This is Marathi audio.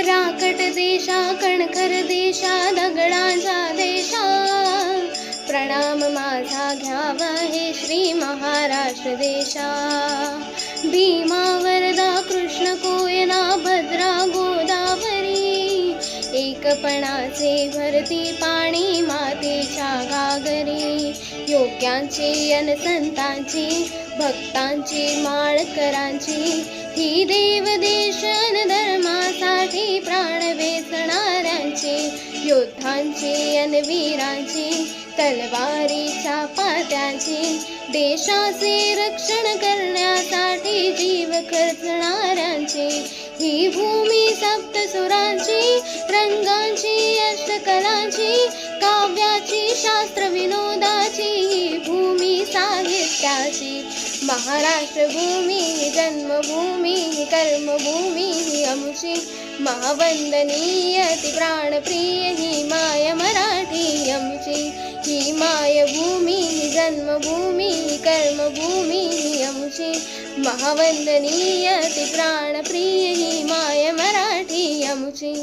राकट देशा कणखर देशा दगडांचा देशा, प्रणाम माझा घ्यावा हे श्री महाराष्ट्र देशा। भीमा वरदा कृष्ण कोयना भद्रा गोदावरी, एकपणाचे भरती पाणी मातेच्या गागरी। योग्यांची अन संतांची भक्तांची माळकरांची, ही देवदेशन धर्मासाठी प्राण वेचणाऱ्यांची। योद्धांची अन वीरांची तलवारीच्या पात्यांची, देशाचे रक्षण करण्यासाठी जीव खर्चणाऱ्यांची। ही भूमी सप्तसुरांची, रंगांची अष्टकलांची, काव्याची शास्त्र विनोदाची, ही भूमी साहित्याची। महाराष्ट्र भूमी ही जन्मभूमी ही कर्मभूमी ही आमची, महावंदनीय ती प्राणप्रिय ही माय मराठी आमची। ही मायभूमी ही जन्मभूमी ही कर्मभूमी ही आमची, महावंदनीय ती प्राणप्रिय ही माय मराठी आमची।